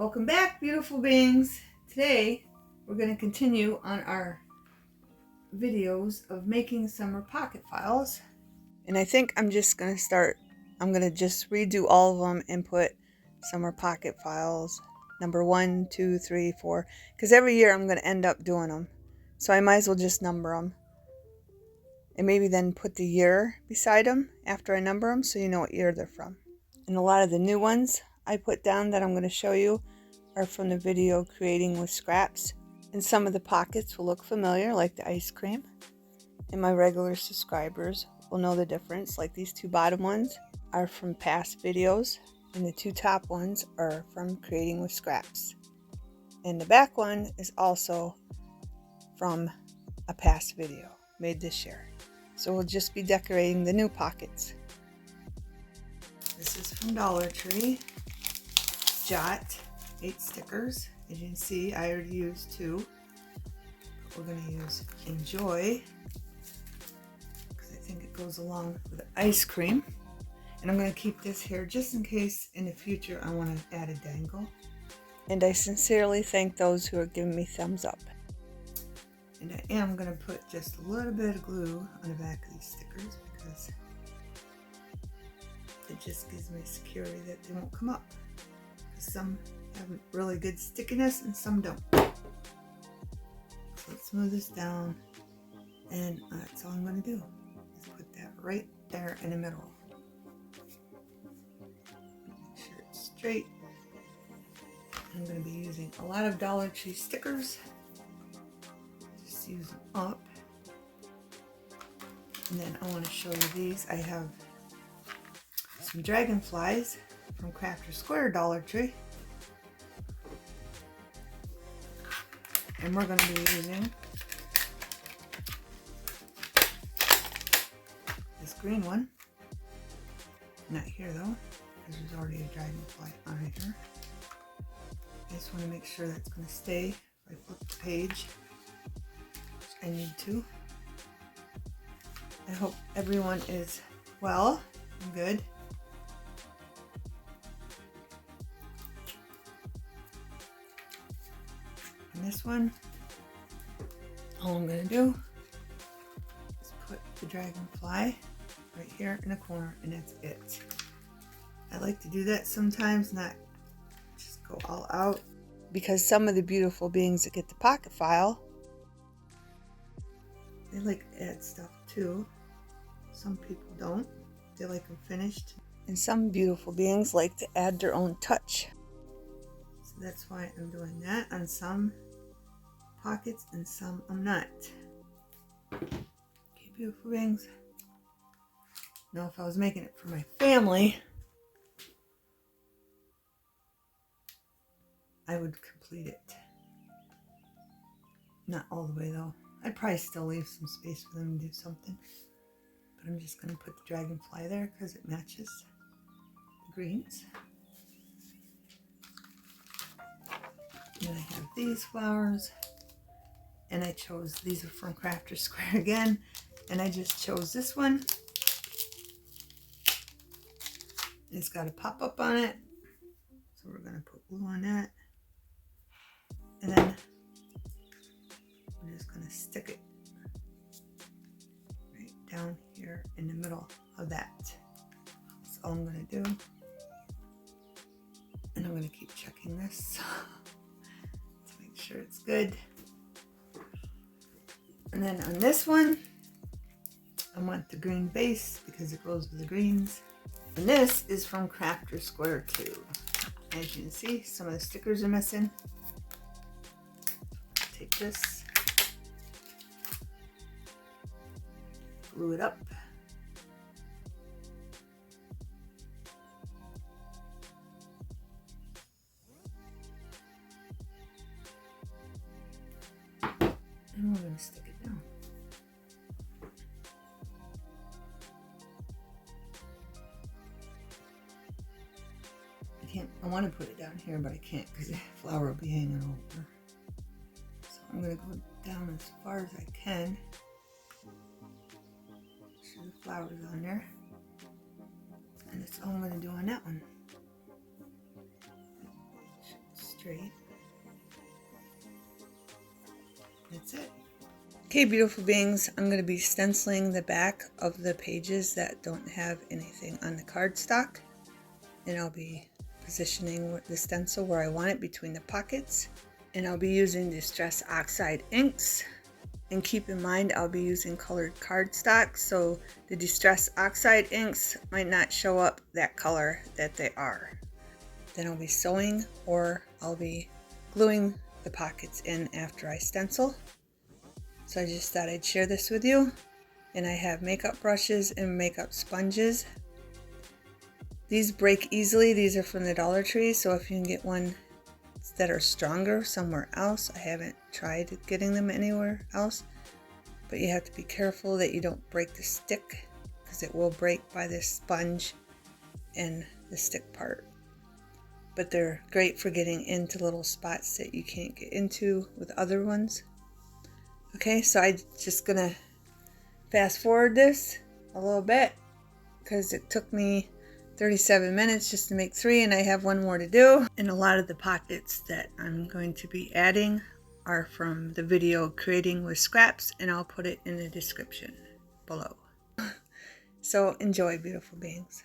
Welcome back, beautiful beings. Today we're going to continue on our videos of making summer pocket files. And I think I'm just going to just redo all of them and put summer pocket files number 1, 2, 3, 4, because every year I'm going to end up doing them. So I might as well just number them. And maybe then put the year beside them after I number them so you know what year they're from. And a lot of the new ones I put down that I'm going to show you are from the video Creating with Scraps. And some of the pockets will look familiar, like the ice cream. And my regular subscribers will know the difference, like these two bottom ones are from past videos. And the two top ones are from Creating with Scraps. And the back one is also from a past video made this year. So we'll just be decorating the new pockets. This is from Dollar Tree. Jot 8 stickers. As you can see, I already used 2. We're going to use Enjoy because I think it goes along with the ice cream. And I'm going to keep this here just in case in the future I want to add a dangle. And I sincerely thank those who are giving me thumbs up. And I am going to put just a little bit of glue on the back of these stickers because it just gives me security that they won't come up. Some have really good stickiness and some don't. So let's smooth this down, and that's all I'm going to do is put that right there in the middle. Make sure it's straight. I'm going to be using a lot of Dollar Tree stickers. Just use them up. And then I want to show you these. I have some dragonflies from Crafter Square Dollar Tree. And we're going to be using this green one. Not here though, because there's already a dragonfly on here. I just want to make sure that's going to stay if I flip the page, which I need to. I hope everyone is well and good. And this one, all I'm going to do is put the dragonfly right here in the corner, and that's it. I like to do that sometimes, not just go all out, because some of the beautiful beings that get the pocket file, they like to add stuff too. Some people don't. They like them finished. And some beautiful beings like to add their own touch. So that's why I'm doing that on some pockets and some I'm not. Okay, beautiful beings. Now if I was making it for my family, I would complete it. Not all the way though. I'd probably still leave some space for them to do something. But I'm just going to put the dragonfly there because it matches the greens. And then I have these flowers. And I chose, these are from Crafter Square again. And I just chose this one. It's got a pop-up on it. So we're going to put glue on that. And then I'm just going to stick it right down here in the middle of that. That's all I'm going to do. And I'm going to keep checking this to make sure it's good. And then on this one, I want the green base because it goes with the greens. And this is from Crafter Square too. As you can see, some of the stickers are missing. Take this, glue it up. And we're going to stick it down. I want to put it down here, but I can't because the flower will be hanging over. So I'm going to go down as far as I can. Make sure the flower's on there. And that's all I'm going to do on that one. straight. That's it. Okay, beautiful beings, I'm going to be stenciling the back of the pages that don't have anything on the cardstock. And I'll be positioning the stencil where I want it between the pockets. And I'll be using Distress Oxide inks. And keep in mind, I'll be using colored cardstock, so the Distress Oxide inks might not show up that color that they are. Then I'll be sewing, or I'll be gluing the pockets in after I stencil. So I just thought I'd share this with you. And I have makeup brushes and makeup sponges. These break easily. These are from the Dollar Tree, so if you can get one that are stronger somewhere else, I haven't tried getting them anywhere else, but you have to be careful that you don't break the stick, because it will break by this sponge and the stick part. But they're great for getting into little spots that you can't get into with other ones. Okay, so I'm just gonna fast forward this a little bit because it took me 37 minutes just to make 3, and I have 1 more to do. And a lot of the pockets that I'm going to be adding are from the video Creating with Scraps, and I'll put it in the description below. So enjoy, beautiful beings.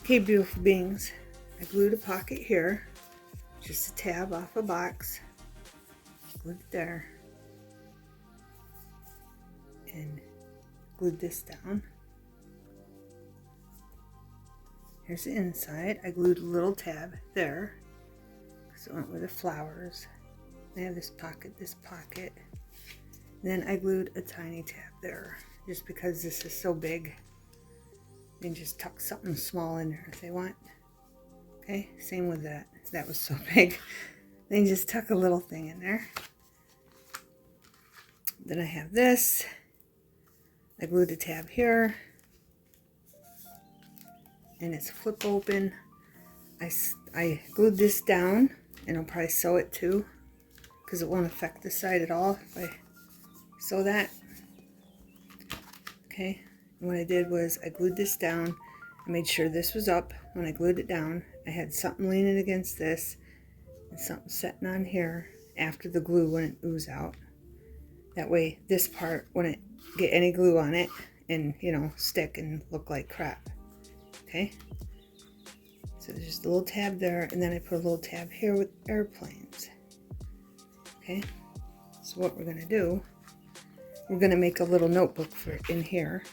Okay, beautiful beings, I glued a pocket here, just a tab off a box, glued it there, and glued this down. Here's the inside. I glued a little tab there because it went with the flowers. I have this pocket, Then I glued a tiny tab there just because this is so big. You can just tuck something small in there if they want. Okay, same with that. That was so big. Then just tuck a little thing in there. Then I have this. I glued a tab here. And it's flip open. I glued this down, and I'll probably sew it too because it won't affect the side at all if I sew that. Okay, and what I did was I glued this down. I made sure this was up when I glued it down. I had something leaning against this and something setting on here after the glue wouldn't ooze out. That way this part wouldn't get any glue on it and, you know, stick and look like crap. Okay, so there's just a little tab there, and then I put a little tab here with airplanes. Okay, so what we're going to do, we're going to make a little notebook for it in here.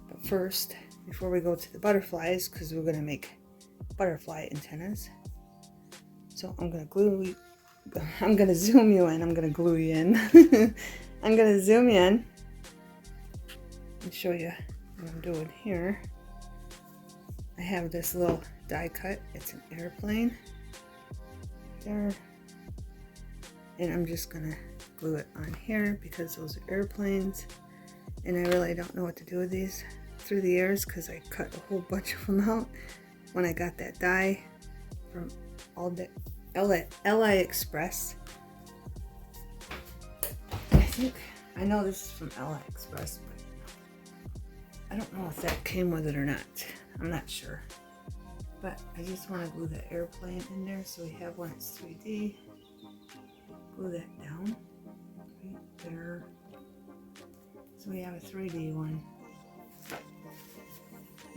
But first, before we go to the butterflies, because we're going to make butterfly antennas, so I'm going to zoom you in. I'm going to glue you in. I'm going to zoom you in and show you what I'm doing here. I have this little die cut. It's an airplane there, and I'm just gonna glue it on here because those are airplanes, and I really don't know what to do with these through the years because I cut a whole bunch of them out when I got that die from AliExpress. I know this is from AliExpress, but I don't know if that came with it or not. I'm not sure, but I just want to glue the airplane in there. So we have one that's 3D. Glue that down right there. So we have a 3D one.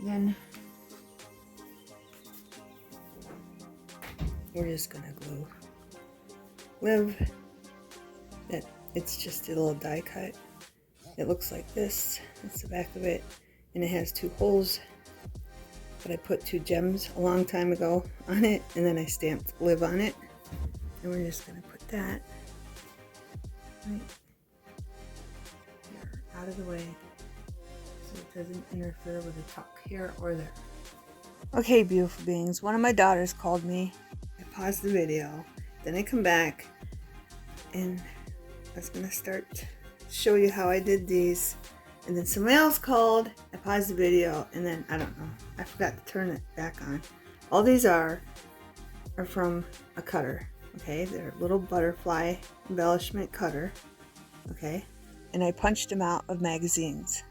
Then we're just gonna glue live. That it's just a little die cut. It looks like this. That's the back of it, and it has 2 holes. But I put 2 gems a long time ago on it, and then I stamped live on it. And we're just going to put that right here out of the way so it doesn't interfere with the tuck here or there. Okay, beautiful beings, one of my daughters called me. I paused the video, then I come back, and I was going to start to show you how I did these. And then somebody else called, I paused the video, and then, I don't know, I forgot to turn it back on. All these are from a cutter, okay? They're a little butterfly embellishment cutter, okay? And I punched them out of magazines.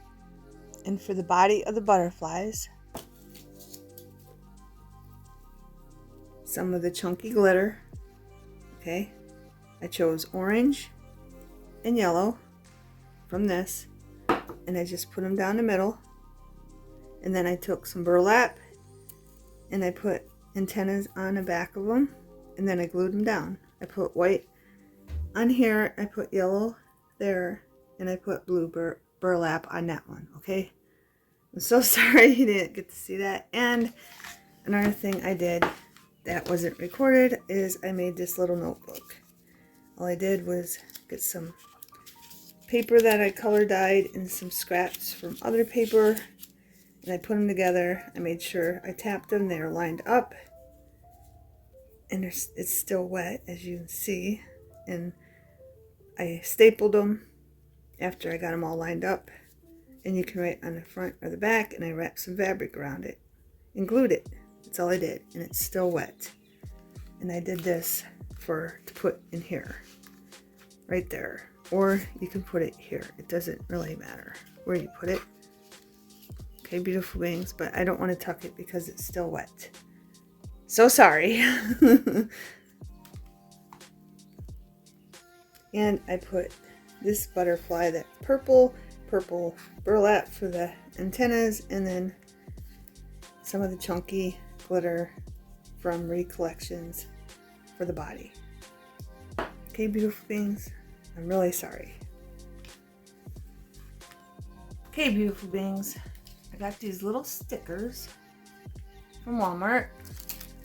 And for the body of the butterflies, some of the chunky glitter, okay? I chose orange and yellow from this. And I just put them down the middle, and then I took some burlap and I put antennas on the back of them, and then I glued them down. I put white on here, I put yellow there, and I put blue burlap on that one. Okay, I'm so sorry you didn't get to see that. And another thing I did that wasn't recorded is I made this little notebook. All I did was get some paper that I color dyed and some scraps from other paper, and I put them together. I made sure I tapped them, they were lined up, and it's still wet as you can see, and I stapled them after I got them all lined up, and you can write on the front or the back, and I wrapped some fabric around it and glued it. That's all I did, and it's still wet. And I did this to put in here, right there. Or you can put it here. It doesn't really matter where you put it. Okay, beautiful beings, but I don't want to tuck it because it's still wet. So sorry. And I put this butterfly, that purple burlap for the antennas, and then some of the chunky glitter from Recollections for the body. Okay, beautiful beings, I'm really sorry. Okay, beautiful beings, I got these little stickers from Walmart.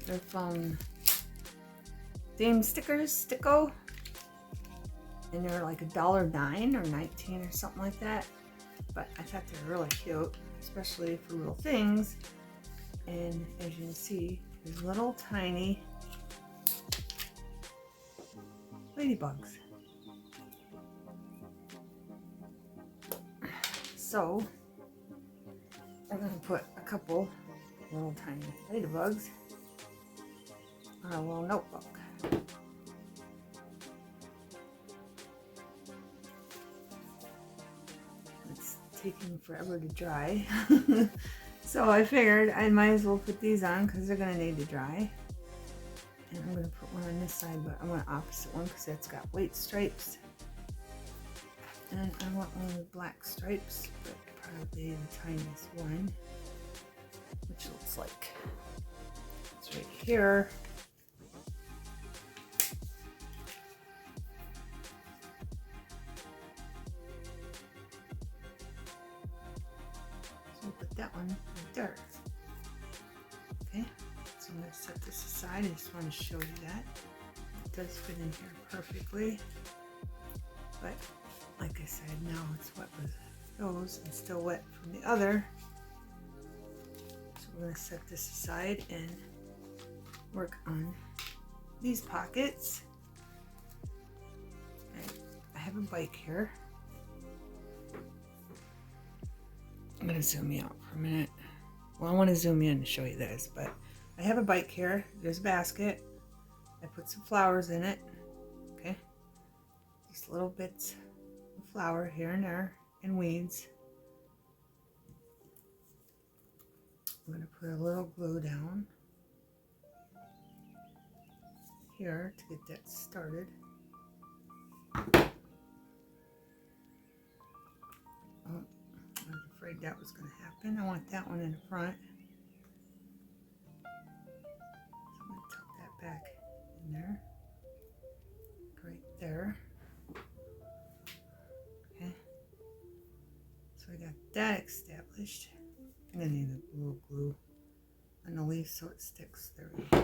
They're from Theme Stickers, Sticko. And they're like $1.09 or 19 or something like that. But I thought they were really cute, especially for little things. And as you can see, there's little tiny ladybugs. So we're going to put a couple little tiny ladybugs on a little notebook. It's taking forever to dry. So I figured I might as well put these on because they're going to need to dry. And I'm going to put one on this side, but I want an opposite one because that's got white stripes. And I want one with black stripes, but probably the tiniest one, which looks like it's right here. So put that one right there. Okay, so I'm going to set this aside. I just want to show you that. It does fit in here perfectly. But like I said, now it's wet with those and still wet from the other. So we're going to set this aside and work on these pockets. I have a bike here. I'm going to zoom you out for a minute. Well, I want to zoom in to show you this, but I have a bike here. There's a basket. I put some flowers in it. Okay. Just little bits of flower here and there and weeds. I'm going to put a little glue down here to get that started. Oh, I was afraid that was going to happen. I want that one in the front. So I'm going to tuck that back in there. Right there. Okay. So I got that established. I'm going to need a little glue on the leaf so it sticks. There we go.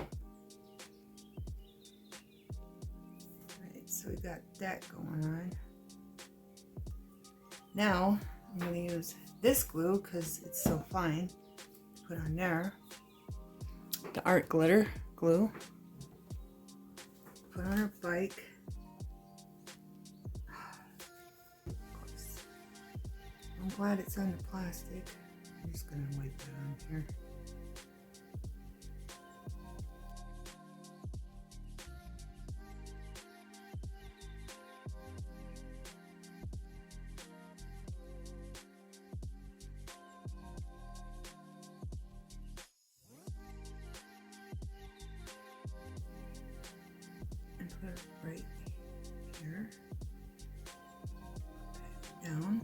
Alright, so we got that going on. Now I'm going to use this glue because it's so fine to put on there. The art glitter glue. Put on our bike. Of course. I'm glad it's on the plastic. I'm just going to wipe that on here. And put it right here. Down.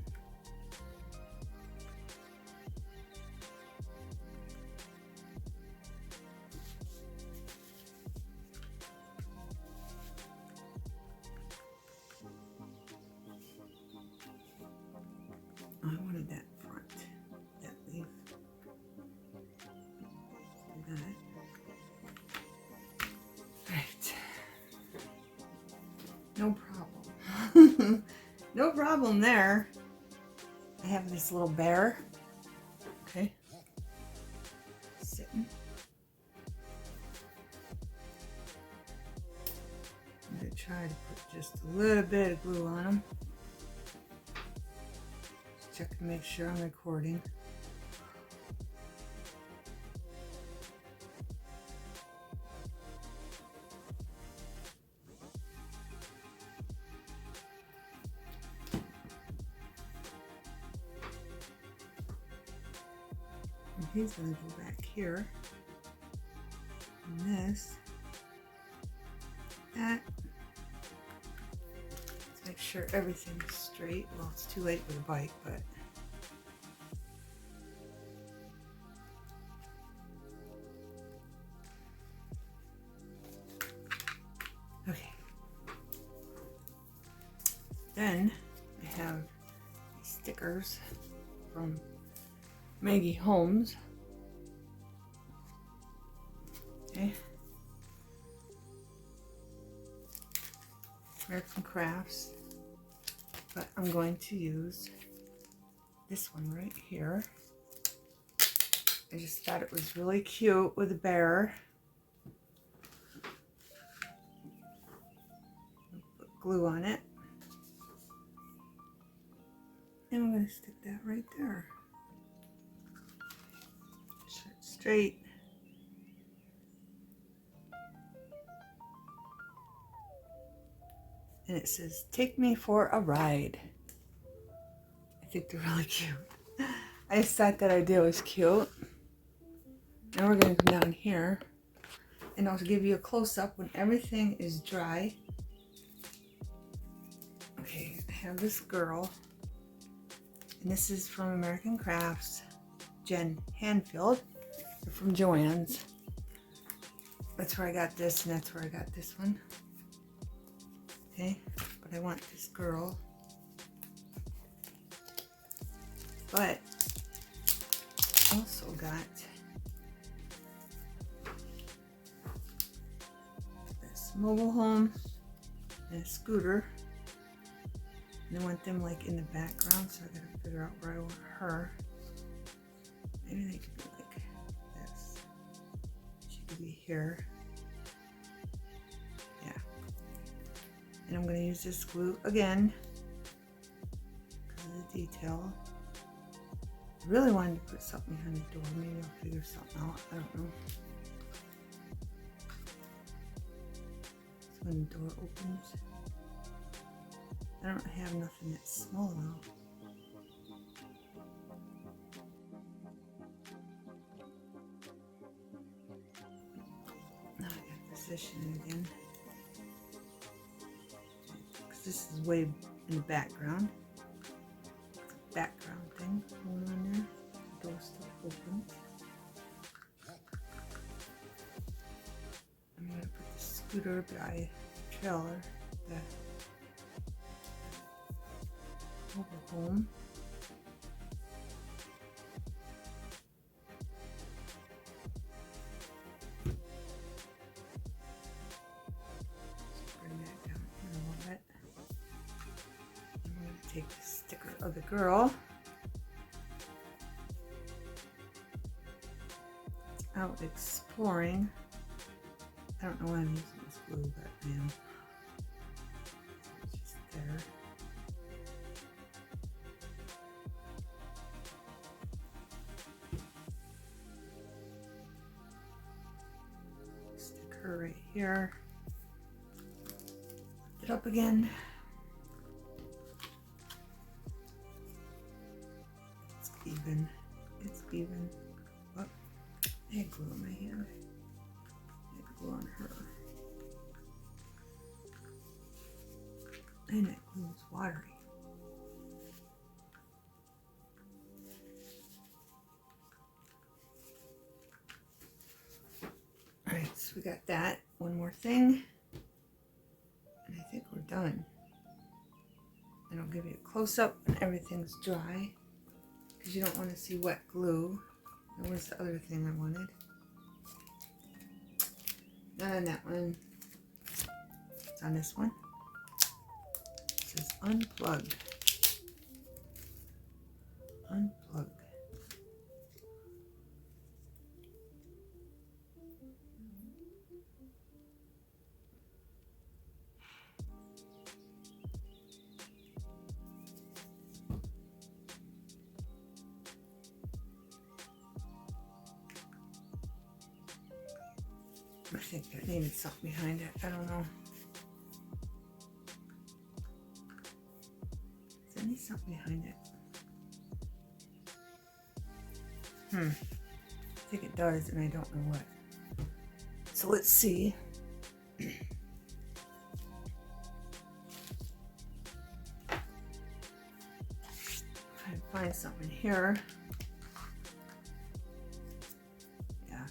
I wanted that front, that leaf. Do that. Right. No problem. No problem there. I have this little bear. Okay. Sitting. I'm going to try to put just a little bit of glue on him. Check to make sure I'm recording. And he's going to go back here. And this. That. Let's make sure everything's straight. Well, it's too late with the bike, but Then I have these stickers from Maggie Holmes. Okay. American Crafts. But I'm going to use this one right here. I just thought it was really cute with a bear. Put glue on it. And I'm going to stick that right there. Shirt straight. And it says, "Take me for a ride." I think they're really cute. I just thought that idea was cute. Now we're going to come down here and I'll give you a close-up when everything is dry. Okay, I have this girl. And this is from American Crafts, Jen Hanfield. They're from Joann's. That's where I got this, and that's where I got this one. Okay, but I want this girl. But also got this mobile home and a scooter. And I want them like in the background, so I gotta figure out where I want her. Maybe they could be like this. She could be here. Yeah. And I'm gonna use this glue again because of the detail. I really wanted to put something behind the door. Maybe I'll figure something out. I don't know. So when the door opens, I don't have nothing that's small enough. Now I got positioning again. Because this is way in the background. Background thing going on there. The door still open. I'm going to put the scooter by the trailer. Over home. Just bring that down a little bit. I'm going to take the sticker of the girl. Out exploring. I don't know why I'm using this glue, but I am. It's just there. Stick her right here. Lift it up again. It's even. It's even. Oh, I had glue on my hand. I had glue on her. And that glue is watery. Alright, so we got that. One more thing. And I think we're done. And I'll give you a close-up when everything's dry. Because you don't want to see wet glue. And where's the other thing I wanted? Not on that one. It's on this one. It says unplug. Unplug. I think that needed something behind it. I don't know. Does that need something behind it? I think it does, and I don't know what. So let's see. Try and find something here. Yeah,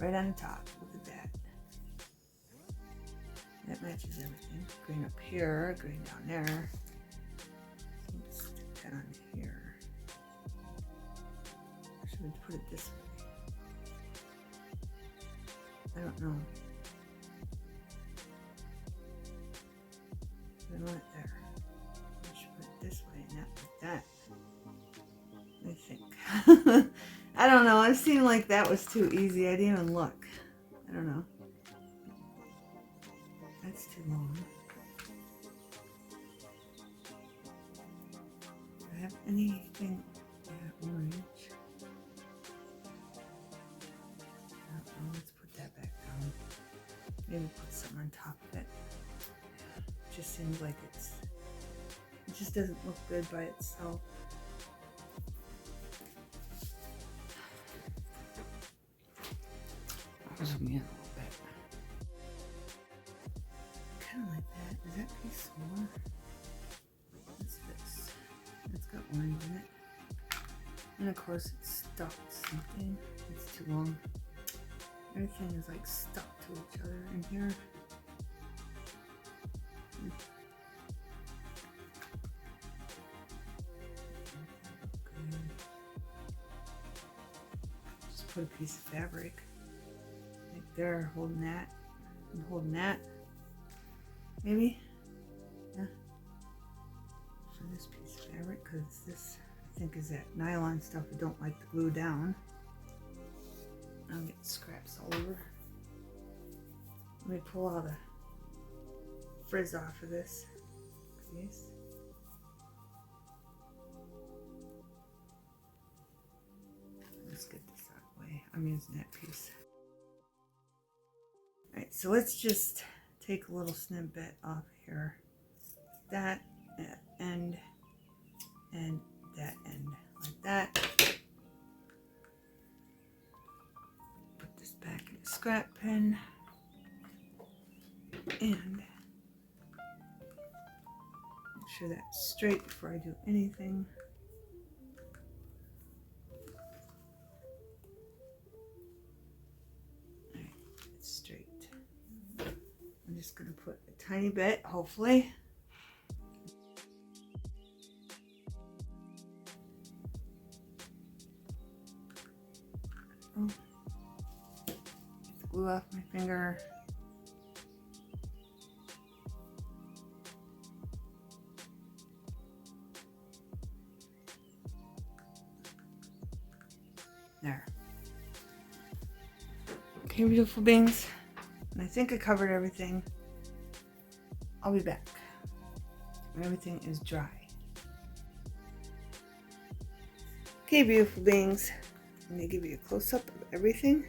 right on the top. Look at that. That matches everything. Green up here, green down there. Let's stick that on here. Or should we put it this way? I don't know. I want it there. I should put it this way and not like that. I think. I don't know. It seemed like that was too easy. I didn't even look. I don't know. That's too long. Do I have anything? Yeah, orange. I don't know. Let's put that back down. Maybe put something on top of it. It just seems like it just doesn't look good by itself. Zoom in a little bit. Kind of like that. Is that piece smaller? What's this? It's got orange in it. And of course it's stuck to something. It's too long. Everything is like stuck to each other in here. Just put a piece of fabric. There, holding that. I'm holding that. Maybe? Yeah. For this piece of fabric, because this, I think, is that nylon stuff I don't like to glue down. I'll get scraps all over. Let me pull all the frizz off of this piece. Let's get this out of the way. I'm using that piece. Alright, so let's just take a little snippet off here. That end and that end, like that. Put this back in the scrap pen. And make sure that's straight before I do anything. Alright, it's straight. I'm just going to put a tiny bit, hopefully. Oh, get the glue off my finger. There. Okay, beautiful beings. And I think I covered everything. I'll be back when everything is dry. Okay, beautiful beings. Let me give you a close-up of everything.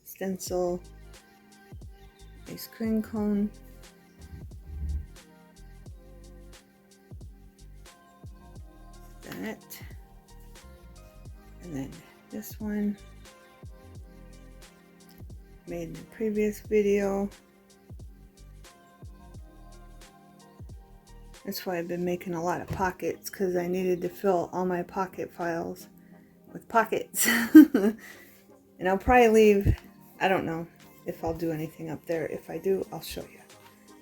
Stencil, ice cream cone, that, and then this one made in the previous video. That's why I've been making a lot of pockets, because I needed to fill all my pocket files with pockets. And I'll probably leave, I don't know if I'll do anything up there. If I do, I'll show you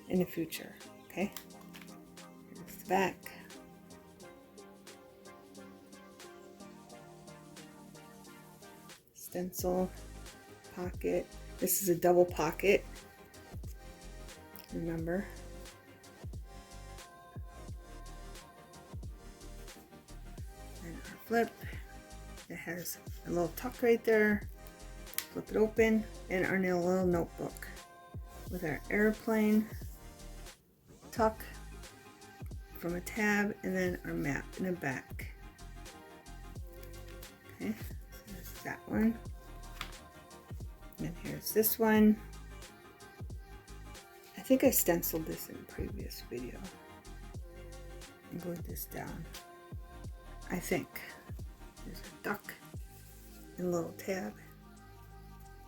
in the future. Okay, here's the back. Stencil, pocket. This is a double pocket, remember. And our flip, it has a little tuck right there. Flip it open, and our little notebook with our airplane tuck from a tab, and then our map in the back. Okay, so there's that one. And here's this one. I think I stenciled this in a previous video. And glued this down. I think. There's a duck and a little tab.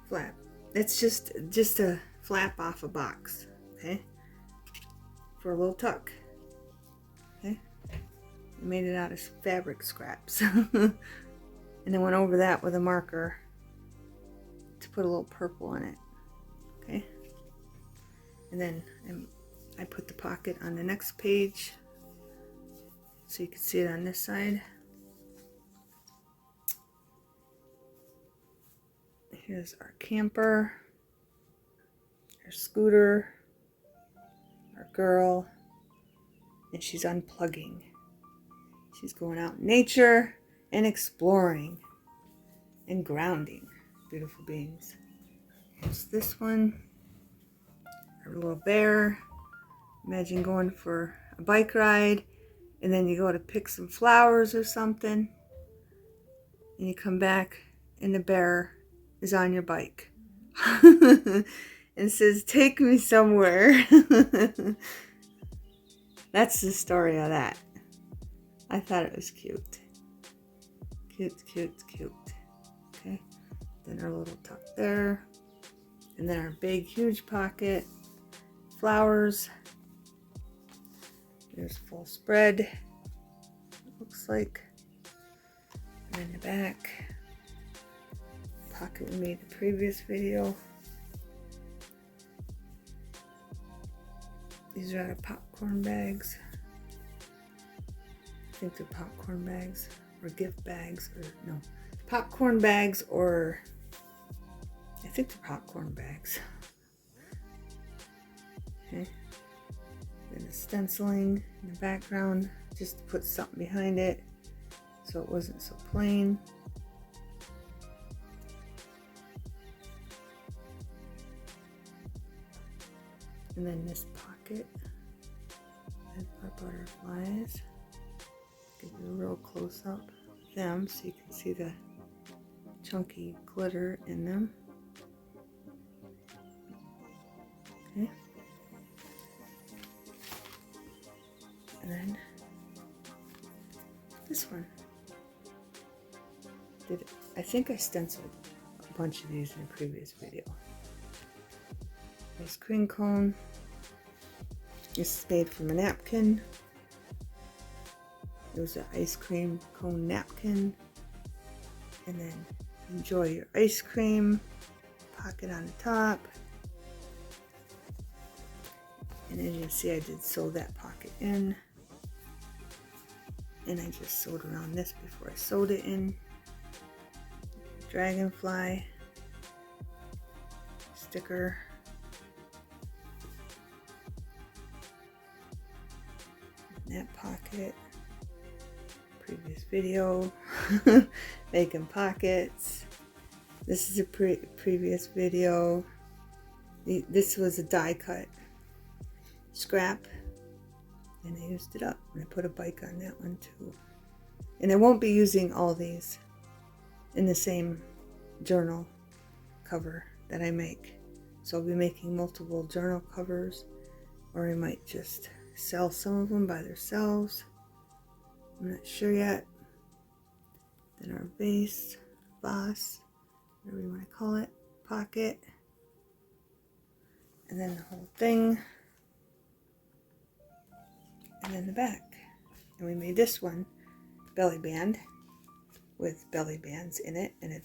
Flap. It's just a flap off a box. Okay? For a little tuck. Okay? I made it out of fabric scraps. And then went over that with a marker to put a little purple on it. Okay. And then I put the pocket on the next page so you can see it on this side. Here's our camper, our scooter, our girl, and she's unplugging. She's going out in nature and exploring and grounding. Beautiful beings. Here's this one, our little bear. Imagine going for a bike ride, and then you go to pick some flowers or something, and you come back and the bear is on your bike and says, "Take me somewhere." That's the story of that. I thought it was cute. Cute, cute, cute. Okay. Then our little tuck there. And then our big, huge pocket. Flowers. There's full spread. It looks like. And then the back. Pocket we made the previous video. These are our popcorn bags. I think they're popcorn bags or gift bags, or no, popcorn bags, or I think they're popcorn bags. Okay. Then the stenciling in the background, just to put something behind it so it wasn't so plain. And then this pocket and our butterflies. Give you a real close up of them so you can see the chunky glitter in them. Okay. And then this one. I think I stenciled a bunch of these in a previous video. Ice cream cone. This is made from a napkin. It was an ice cream cone napkin. And then enjoy your ice cream. Pocket on the top. And as you can see, I did sew that pocket in. And I just sewed around this before I sewed it in. Dragonfly. Sticker. That pocket, previous video, making pockets. This is a previous video. This was a die cut scrap, and I used it up, and I put a bike on that one too. And I won't be using all these in the same journal cover that I make, so I'll be making multiple journal covers, or I might just sell some of them by themselves. I'm not sure yet. Then our base, boss, whatever you want to call it, pocket, and then the whole thing, and then the back. And we made this one belly band with belly bands in it and a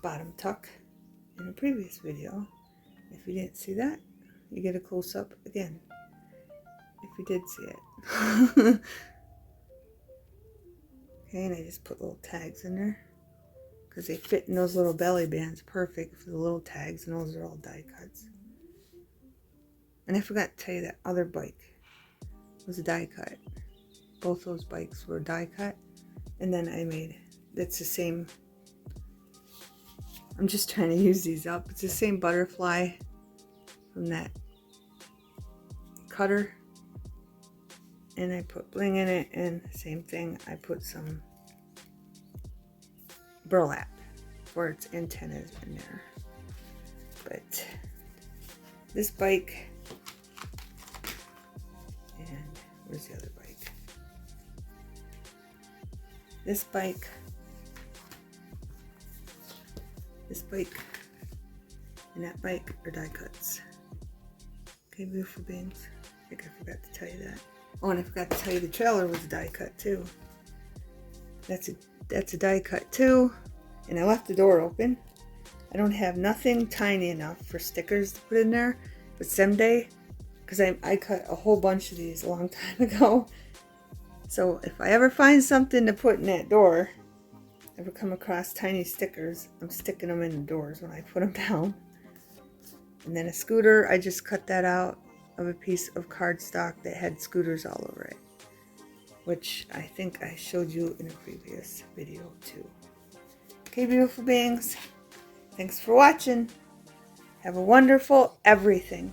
bottom tuck in a previous video. If you didn't see that, you get a close-up again. If you did see it. Okay, and I just put little tags in there because they fit in those little belly bands perfect for the little tags, and those are all die cuts. And I forgot to tell you that other bike was a die cut. Both those bikes were die cut, and then I made, that's the same, I'm just trying to use these up. It's the same butterfly from that cutter. And I put bling in it, and same thing, I put some burlap for its antennas in there. But this bike, and where's the other bike? This bike, and that bike are die cuts. Okay, beautiful beings. I think I forgot to tell you that. Oh, and I forgot to tell you the trailer was a die cut too. That's a die cut too. And I left the door open. I don't have nothing tiny enough for stickers to put in there, but someday, because I cut a whole bunch of these a long time ago, so if I ever find something to put in that door, ever come across tiny stickers, I'm sticking them in the doors when I put them down. And then a scooter, I just cut that out of a piece of cardstock that had scooters all over it, which I think I showed you in a previous video too. Okay, beautiful beings, thanks for watching. Have a wonderful everything.